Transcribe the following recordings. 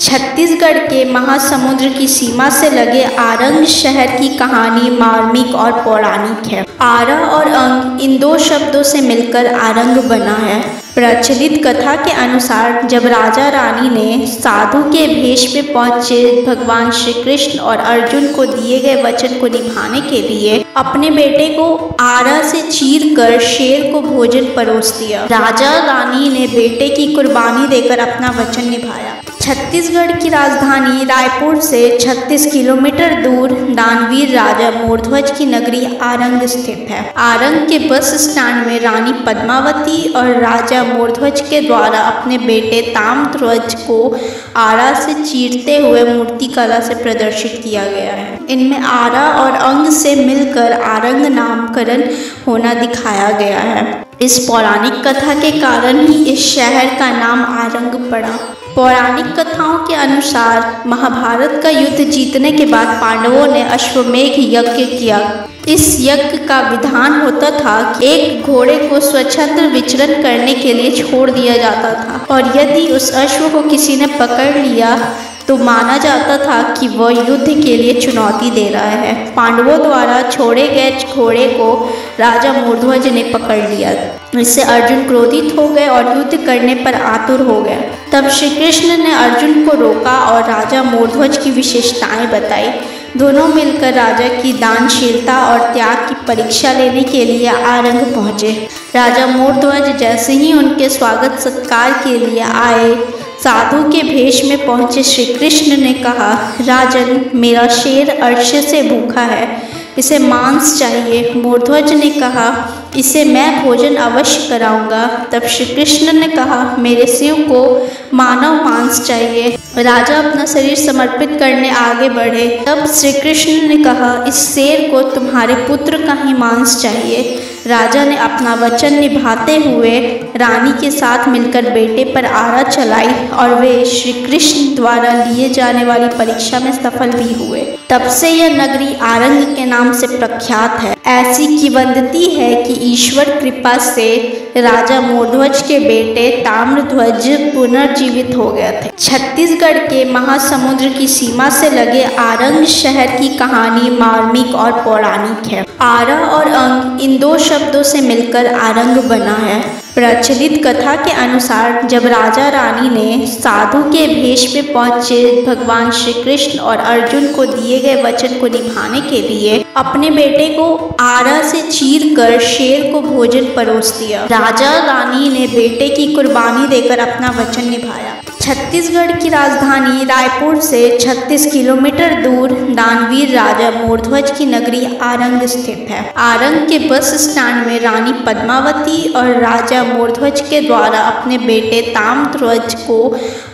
छत्तीसगढ़ के महासमुंद की सीमा से लगे आरंग शहर की कहानी मार्मिक और पौराणिक है। आरा और अंग इन दो शब्दों से मिलकर आरंग बना है। प्रचलित कथा के अनुसार जब राजा रानी ने साधु के भेष में पहुंचे भगवान श्री कृष्ण और अर्जुन को दिए गए वचन को निभाने के लिए अपने बेटे को आरा से चीर कर शेर को भोजन परोस दिया। राजा रानी ने बेटे की कुर्बानी देकर अपना वचन निभाया। छत्तीसगढ़ की राजधानी रायपुर से 36 किलोमीटर दूर दानवीर राजा मोरध्वज की नगरी आरंग स्थित है। आरंग के बस स्टैंड में रानी पद्मावती और राजा मोरध्वज के द्वारा अपने बेटे ताम्रध्वज को आरा से चीरते हुए मूर्ति कला से प्रदर्शित किया गया है। इनमें आरा और अंग से मिलकर आरंग नामकरण होना दिखाया गया है। इस पौराणिक कथा के कारण ही इस शहर का नाम आरंग पड़ा। पौराणिक कथाओं के अनुसार महाभारत का युद्ध जीतने के बाद पांडवों ने अश्वमेध यज्ञ किया। इस यज्ञ का विधान होता था कि एक घोड़े को स्वतंत्र विचरण करने के लिए छोड़ दिया जाता था और यदि उस अश्व को किसी ने पकड़ लिया तो माना जाता था कि वह युद्ध के लिए चुनौती दे रहा है। पांडवों द्वारा छोड़े गए घोड़े को राजा मोरध्वज ने पकड़ लिया। इससे अर्जुन क्रोधित हो गए और युद्ध करने पर आतुर हो गए। तब श्री कृष्ण ने अर्जुन को रोका और राजा मोरध्वज की विशेषताएं बताई। दोनों मिलकर राजा की दानशीलता और त्याग की परीक्षा लेने के लिए आरंग पहुंचे। राजा मोरध्वज जैसे ही उनके स्वागत सत्कार के लिए आए, साधु के भेष में पहुंचे श्री कृष्ण ने कहा, राजन, मेरा शेर अर्श से भूखा है, इसे मांस चाहिए। मोरध्वज ने कहा, इसे मैं भोजन अवश्य कराऊंगा। तब श्री कृष्ण ने कहा, मेरे शिव को मानव मांस चाहिए। राजा अपना शरीर समर्पित करने आगे बढ़े। तब श्री कृष्ण ने कहा, इस शेर को तुम्हारे पुत्र का ही मांस चाहिए। राजा ने अपना वचन निभाते हुए रानी के साथ मिलकर बेटे पर आरा चलाई और वे श्री कृष्ण द्वारा लिए जाने वाली परीक्षा में सफल भी हुए। तब से यह नगरी आरंग के नाम से प्रख्यात है। ऐसी किंवदंती है कि ईश्वर कृपा से राजा मोरध्वज के बेटे ताम्रध्वज पुनर्जीवित हो गए थे। छत्तीसगढ़ के महासमुंद की सीमा से लगे आरंग शहर की कहानी मार्मिक और पौराणिक है। आरा और अंग इन दो शब्दों से मिलकर आरंग बना है। प्रचलित कथा के अनुसार जब राजा रानी ने साधु के भेष में पहुंचे भगवान श्री कृष्ण और अर्जुन को दिए गए वचन को निभाने के लिए अपने बेटे को आरा से चीर कर शेर को भोजन परोस दिया। राजा रानी ने बेटे की कुर्बानी देकर अपना वचन निभाया। छत्तीसगढ़ की राजधानी रायपुर से 36 किलोमीटर दूर दानवीर राजा मोरध्वज की नगरी आरंग स्थित है। आरंग के बस स्टैंड में रानी पद्मावती और राजा मोरध्वज के द्वारा अपने बेटे ताम्रध्वज को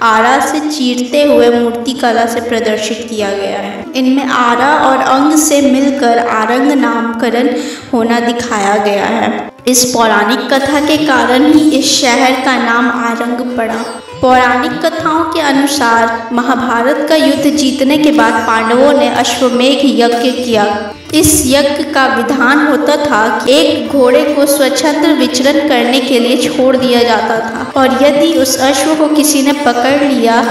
आरा से चीरते हुए मूर्ति कला से प्रदर्शित किया गया है। इनमें आरा और अंग से मिलकर आरंग नामकरण होना दिखाया गया है। इस पौराणिक कथा के कारण ही इस शहर का नाम आरंग पड़ा। पौराणिक कथाओं के अनुसार महाभारत का युद्ध जीतने के बाद पांडवों ने अश्वमेध यज्ञ किया। इस यज्ञ का विधान होता था कि एक घोड़े को स्वतंत्र विचरण करने के लिए छोड़ दिया जाता था और यदि उस अश्व को किसी ने पकड़ लिया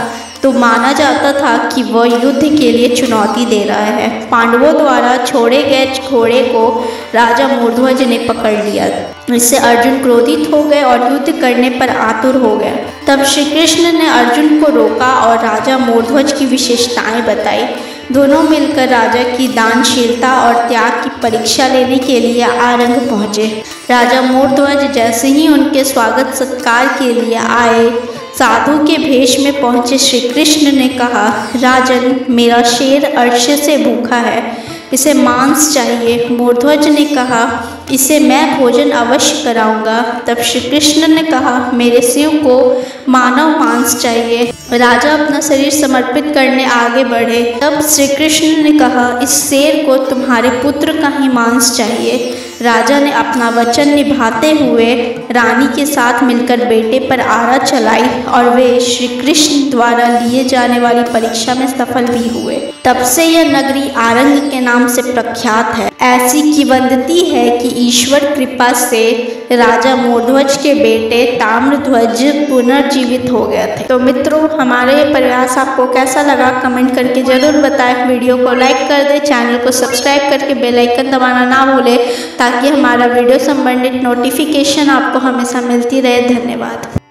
तो माना जाता था कि वह युद्ध के लिए चुनौती दे रहा है। पांडवों द्वारा छोड़े गए घोड़े को राजा मोरध्वज ने पकड़ लिया। इससे अर्जुन क्रोधित हो गए और युद्ध करने पर आतुर हो गए। तब श्री कृष्ण ने अर्जुन को रोका और राजा मोरध्वज की विशेषताएं बताई। दोनों मिलकर राजा की दानशीलता और त्याग की परीक्षा लेने के लिए आरंग पहुंचे। राजा मोरध्वज जैसे ही उनके स्वागत सत्कार के लिए आए, साधु के भेष में पहुंचे श्री कृष्ण ने कहा, राजन, मेरा शेर अर्श से भूखा है, इसे मांस चाहिए। मोरध्वज ने कहा, इसे मैं भोजन अवश्य कराऊंगा। तब श्री कृष्ण ने कहा, मेरे शिव को मानव मांस चाहिए। राजा अपना शरीर समर्पित करने आगे बढ़े। तब श्री कृष्ण ने कहा, इस शेर को तुम्हारे पुत्र का ही मांस चाहिए। राजा ने अपना वचन निभाते हुए रानी के साथ मिलकर बेटे पर आरा चलाई और वे श्री कृष्ण द्वारा लिए जाने वाली परीक्षा में सफल भी हुए। तब से यह नगरी आरंग के नाम से प्रख्यात है। ऐसी किंवदंती है कि ईश्वर कृपा से राजा मोरध्वज के बेटे ताम्रध्वज पुनर्जीवित हो गए थे। तो मित्रों, हमारे ये प्रयास आपको कैसा लगा कमेंट करके जरूर बताएं। वीडियो को लाइक कर दें, चैनल को सब्सक्राइब करके बेल आइकन दबाना ना भूलें ताकि हमारा वीडियो संबंधित नोटिफिकेशन आपको हमेशा मिलती रहे। धन्यवाद।